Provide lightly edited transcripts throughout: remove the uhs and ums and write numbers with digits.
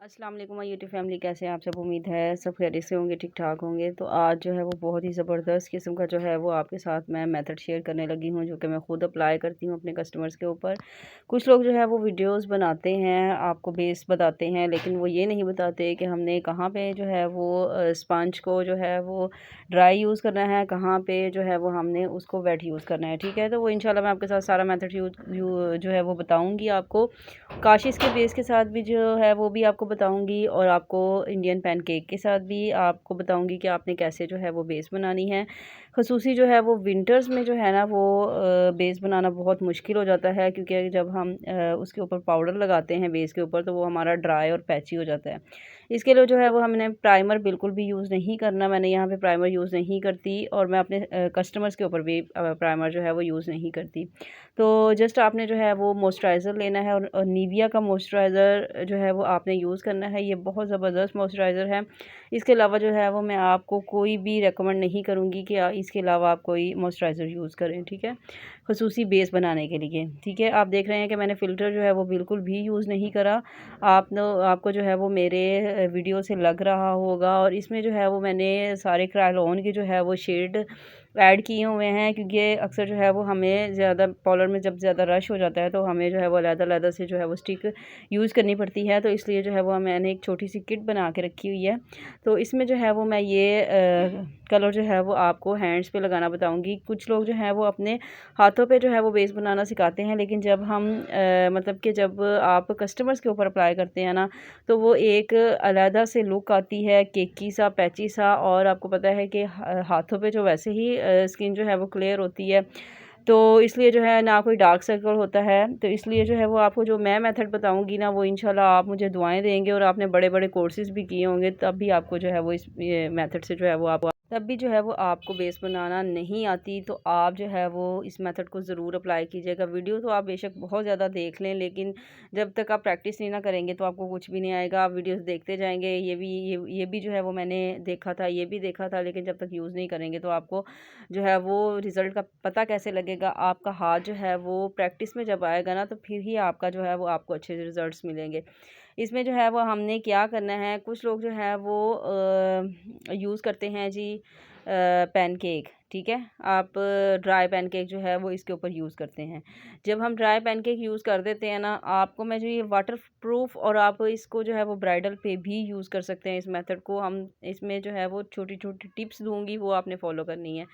अस्सलाम वालेकुम my YouTube family, कैसे हैं आप सब। उम्मीद है सब खैरियत से होंगे, ठीक ठाक होंगे। तो आज जो है वो बहुत ही ज़बरदस्त किस्म का जो है वो आपके साथ मैं मेथड शेयर करने लगी हूँ, जो कि मैं ख़ुद अप्लाई करती हूँ अपने कस्टमर्स के ऊपर। कुछ लोग जो है वो वीडियोस बनाते हैं, आपको बेस बताते हैं, लेकिन वो ये नहीं बताते कि हमने कहाँ पे जो है वो स्पंज को जो है वो ड्राई यूज़ करना है, कहाँ पे जो है वो हमने उसको वेट यूज़ करना है। ठीक है, तो वो इंशाल्लाह मैं आपके साथ सारा मेथड जो है वो बताऊँगी आपको। काशिश के बेस के साथ भी जो है वो भी आपको बताऊंगी, और आपको इंडियन पैनकेक के साथ भी आपको बताऊंगी कि आपने कैसे जो है वो बेस बनानी है। खसूसी जो है वो विंटर्स में जो है ना वो बेस बनाना बहुत मुश्किल हो जाता है, क्योंकि जब हम उसके ऊपर पाउडर लगाते हैं बेस के ऊपर तो वो हमारा ड्राई और पैची हो जाता है। इसके लिए जो है वो हमने प्राइमर बिल्कुल भी यूज़ नहीं करना। मैंने यहाँ पे प्राइमर यूज़ नहीं करती, और मैं अपने कस्टमर्स के ऊपर भी प्राइमर जो है वो यूज़ नहीं करती। तो जस्ट आपने जो है वो मॉइस्चराइज़र लेना है, और निविया का मॉइस्चराइज़र जो है वो आपने यूज़ करना है। ये बहुत ज़बरदस्त मॉइस्चराइज़र है। इसके अलावा जो है वो मैं आपको कोई भी रेकमेंड नहीं करूँगी कि इसके अलावा आप कोई मॉइस्चराइज़र यूज़ करें, ठीक है, खसूसी बेस बनाने के लिए। ठीक है, आप देख रहे हैं कि मैंने फ़िल्टर जो है वो बिल्कुल भी यूज़ नहीं करा। आपको जो है वो मेरे वीडियो से लग रहा होगा, और इसमें जो है वो मैंने सारे क्रायोलॉन के जो है वो शेड ऐड किए हुए हैं, क्योंकि अक्सर जो है वो हमें ज़्यादा पार्लर में जब ज़्यादा रश हो जाता है तो हमें जो है वो अलग-अलग से जो है वो स्टिक यूज़ करनी पड़ती है। तो इसलिए जो है वो मैंने एक छोटी सी किट बना के रखी हुई है। तो इसमें जो है वो मैं ये कलर जो है वो आपको हैंड्स पे लगाना बताऊंगी। कुछ लोग जो है वो अपने हाथों पे जो है वो बेस बनाना सिखाते हैं, लेकिन जब हम मतलब कि जब आप कस्टमर्स के ऊपर अप्लाई करते हैं ना, तो वो एक अलग से लुक आती है, केकी सा, पैची सा। और आपको पता है कि हाथों पे जो वैसे ही स्किन जो है वो क्लियर होती है, तो इसलिए जो है ना कोई डार्क सर्कल होता है। तो इसलिए जो है वो आपको जो मैं मेथड बताऊंगी ना, वो इंशाल्लाह आप मुझे दुआएं देंगे, और आपने बड़े बड़े कोर्सेज भी किए होंगे, तब भी आपको जो है वो इस मेथड से जो है वो आप तब भी जो है वो आपको बेस बनाना नहीं आती, तो आप जो है वो इस मेथड को ज़रूर अप्लाई कीजिएगा। वीडियो तो आप बेशक बहुत ज़्यादा देख लें, लेकिन जब तक आप प्रैक्टिस नहीं ना करेंगे तो आपको कुछ भी नहीं आएगा। आप वीडियोस देखते जाएंगे, ये भी जो है वो मैंने देखा था, ये भी देखा था, लेकिन जब तक यूज़ नहीं करेंगे तो आपको जो है वो रिज़ल्ट का पता कैसे लगेगा। आपका हाथ जो है वो प्रैक्टिस में जब आएगा ना, तो फिर ही आपका जो है वो आपको अच्छे रिज़ल्ट्स मिलेंगे। इसमें जो है वो हमने क्या करना है, कुछ लोग जो है वो यूज़ करते हैं जी पैनकेक। ठीक है, आप ड्राई पैनकेक जो है वो इसके ऊपर यूज़ करते हैं। जब हम ड्राई पैनकेक यूज़ कर देते हैं ना, आपको मैं जो ये वाटर प्रूफ, और आप इसको जो है वो ब्राइडल पे भी यूज़ कर सकते हैं। इस मेथड को हम इसमें जो है वो छोटी छोटी टिप्स दूंगी, वो आपने फॉलो करनी है।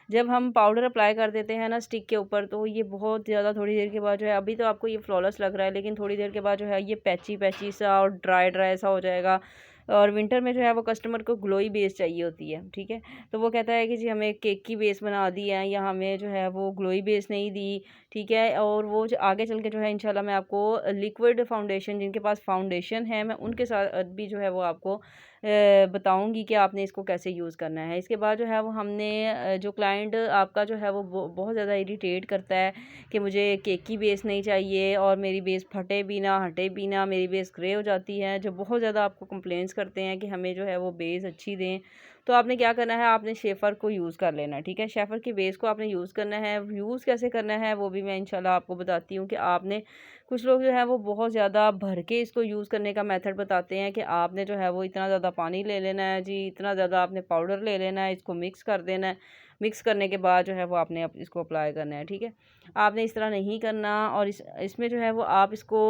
जब हम पाउडर अप्लाई कर देते हैं ना स्टिक के ऊपर, तो ये बहुत ज़्यादा थोड़ी देर के बाद जो है, अभी तो आपको ये फ्लॉलेस लग रहा है, लेकिन थोड़ी देर के बाद जो है ये पैची पैची सा और ड्राई ड्राई सा हो जाएगा। और विंटर में जो है वो कस्टमर को ग्लोई बेस चाहिए होती है। ठीक है, तो वो कहता है कि जी हमें केक की बेस बना दी है, या हमें जो है वो ग्लोई बेस नहीं दी। ठीक है, और वो जो आगे चल के जो है इंशाल्लाह मैं आपको लिक्विड फाउंडेशन, जिनके पास फाउंडेशन है, मैं उनके साथ भी जो है वो आपको बताऊंगी कि आपने इसको कैसे यूज़ करना है। इसके बाद जो है वो हमने जो क्लाइंट आपका जो है वो बहुत ज़्यादा इरिटेट करता है कि मुझे केक की बेस नहीं चाहिए, और मेरी बेस फटे भी ना हटे भी ना, मेरी बेस ग्रे हो जाती है, जो बहुत ज़्यादा आपको कंप्लेंट्स करते हैं कि हमें जो है वो बेस अच्छी दें। तो आपने क्या करना है, आपने शेफ़र को यूज़ कर लेना है। ठीक है, शेफ़र की बेस को आपने यूज़ करना है। यूज़ कैसे करना है वो भी मैं इंशाल्लाह आपको बताती हूँ कि आपने, कुछ लोग जो है वो बहुत ज़्यादा भर के इसको यूज़ करने का मेथड बताते हैं कि आपने जो है वो इतना ज़्यादा पानी ले लेना है जी, इतना ज़्यादा आपने पाउडर ले लेना है, इसको मिक्स कर देना है। मिक्स करने के बाद जो है वो आपने इसको अप्लाई करना है। ठीक है, आपने इस तरह नहीं करना। और इसमें जो है वो आप इसको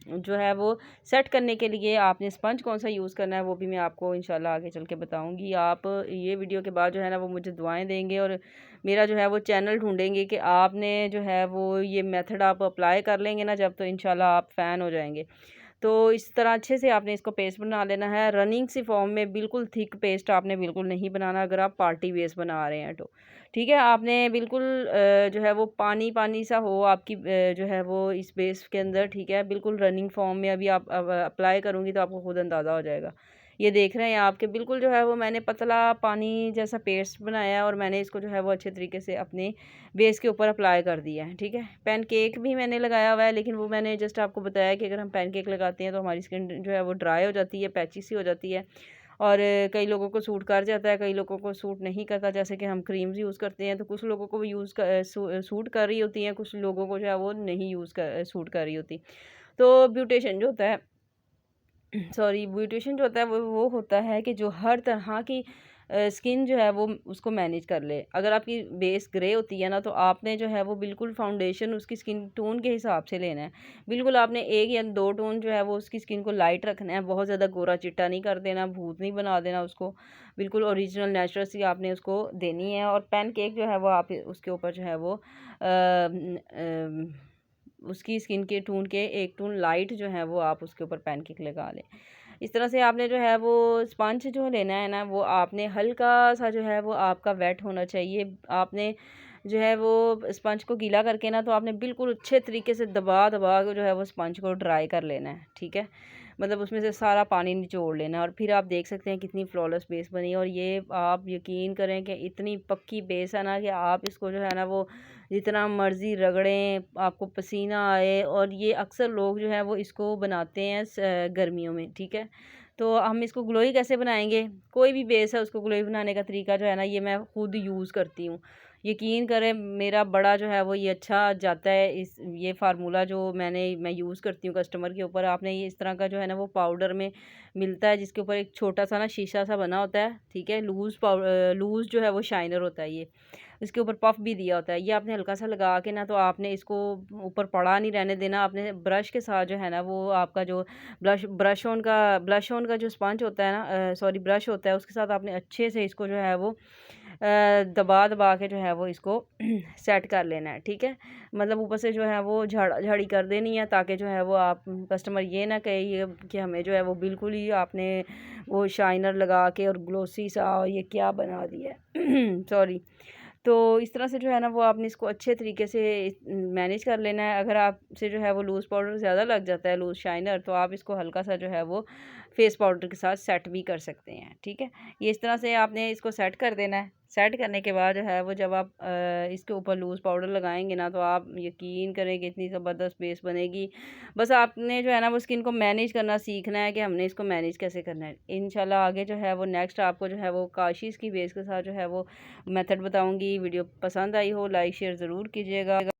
जो है वो सेट करने के लिए आपने स्पंज कौन सा यूज़ करना है, वो भी मैं आपको इंशाल्लाह आगे चल के बताऊँगी। आप ये वीडियो के बाद जो है ना वो मुझे दुआएं देंगे, और मेरा जो है वो चैनल ढूंढेंगे कि आपने जो है वो ये मेथड आप अप्लाई कर लेंगे ना जब, तो इंशाल्लाह आप फ़ैन हो जाएंगे। तो इस तरह अच्छे से आपने इसको पेस्ट बना लेना है, रनिंग सी फॉर्म में। बिल्कुल थिक पेस्ट आपने बिल्कुल नहीं बनाना अगर आप पार्टी बेस बना रहे हैं तो। ठीक है, आपने बिल्कुल जो है वो पानी पानी सा हो आपकी जो है वो इस बेस के अंदर। ठीक है, बिल्कुल रनिंग फॉर्म में। अभी आप अप्लाई करूँगी तो आपको खुद अंदाज़ा हो जाएगा। ये देख रहे हैं आपके बिल्कुल जो है वो मैंने पतला पानी जैसा पेस्ट बनाया है, और मैंने इसको जो है वो अच्छे तरीके से अपने बेस के ऊपर अप्लाई कर दिया है। ठीक है, पैनकेक भी मैंने लगाया हुआ है, लेकिन वो मैंने जस्ट आपको बताया कि अगर हम पैनकेक लगाते हैं तो हमारी स्किन जो है वो ड्राई हो जाती है, पैची सी हो जाती है, और कई लोगों को सूट कर जाता है, कई लोगों को सूट नहीं करता। जैसे कि हम क्रीम्स यूज़ करते हैं तो कुछ लोगों को वो सूट कर रही होती हैं, कुछ लोगों को जो है वो नहीं सूट कर रही होती। तो ब्यूटेशन जो होता है सॉरी, ब्यूटिशियन जो होता है वो होता है कि जो हर तरह की स्किन जो है वो उसको मैनेज कर ले। अगर आपकी बेस ग्रे होती है ना, तो आपने जो है वो बिल्कुल फाउंडेशन उसकी स्किन टोन के हिसाब से लेना है। बिल्कुल आपने 1 या 2 टोन जो है वो उसकी स्किन को लाइट रखना है, बहुत ज़्यादा गोरा चिट्टा नहीं कर देना, भूत नहीं बना देना उसको। बिल्कुल ओरिजिनल नेचुरल सी आपने उसको देनी है। और पैनकेक जो है वो आप उसके ऊपर जो है वो उसकी स्किन के टोन के 1 टोन लाइट जो है वो आप उसके ऊपर पैनकेक लगा लें। इस तरह से आपने जो है वो स्पंज जो लेना है ना, वो आपने हल्का सा जो है वो आपका वेट होना चाहिए। आपने जो है वो स्पंज को गीला करके ना, तो आपने बिल्कुल अच्छे तरीके से दबा दबा के जो है वो स्पंज को ड्राई कर लेना है, ठीक है। मतलब उसमें से सारा पानी निचोड़ लेना है, और फिर आप देख सकते हैं कितनी फ्लॉलेस बेस बनी है। और ये आप यकीन करें कि इतनी पक्की बेस है ना कि आप इसको जो है ना वो जितना मर्ज़ी रगड़ें, आपको पसीना आए। और ये अक्सर लोग जो है वो इसको बनाते हैं गर्मियों में, ठीक है। तो हम इसको ग्लोई कैसे बनाएंगे? कोई भी बेस है उसको ग्लोई बनाने का तरीका जो है ना, ये मैं खुद यूज़ करती हूँ। यकीन करें मेरा बड़ा जो है वो ये अच्छा जाता है। इस ये फार्मूला जो मैं यूज़ करती हूँ कस्टमर के ऊपर। आपने ये इस तरह का जो है ना वो पाउडर में मिलता है, जिसके ऊपर एक छोटा सा ना शीशा सा बना होता है, ठीक है। लूज़ जो है वो शाइनर होता है ये। इसके ऊपर पफ भी दिया होता है। ये आपने हल्का सा लगा के ना, तो आपने इसको ऊपर पड़ा नहीं रहने देना। आपने ब्रश के साथ जो है ना वो आपका जो ब्लश ऑन का जो स्पंज होता है ना, सॉरी ब्रश होता है, उसके साथ आपने अच्छे से इसको जो है वो दबा दबा के जो है वो इसको सेट कर लेना है, ठीक है। मतलब ऊपर से जो है वो झाड़ा झाड़ी कर देनी है, ताकि जो है वो आप कस्टमर ये ना कहे ये कि हमें जो है वो बिल्कुल ही आपने वो शाइनर लगा के और ग्लोसी सा और ये क्या बना दिया है। सॉरी। तो इस तरह से जो है ना वो आपने इसको अच्छे तरीके से मैनेज कर लेना है। अगर आपसे जो है वो लूज़ पाउडर ज़्यादा लग जाता है, लूज़ शाइनर, तो आप इसको हल्का सा जो है वो फेस पाउडर के साथ सेट भी कर सकते हैं, ठीक है। ये इस तरह से आपने इसको सेट कर देना है। सेट करने के बाद जो है वो जब आप इसके ऊपर लूज़ पाउडर लगाएंगे ना, तो आप यकीन करें कि इतनी ज़बरदस्त बेस बनेगी। बस आपने जो है ना वो स्किन को मैनेज करना सीखना है कि हमने इसको मैनेज कैसे करना है। इंशाल्लाह आगे जो है वो नेक्स्ट आपको जो है वो काशीज़ की बेस के साथ जो है वो मेथड बताऊंगी। वीडियो पसंद आई हो लाइक शेयर ज़रूर कीजिएगा।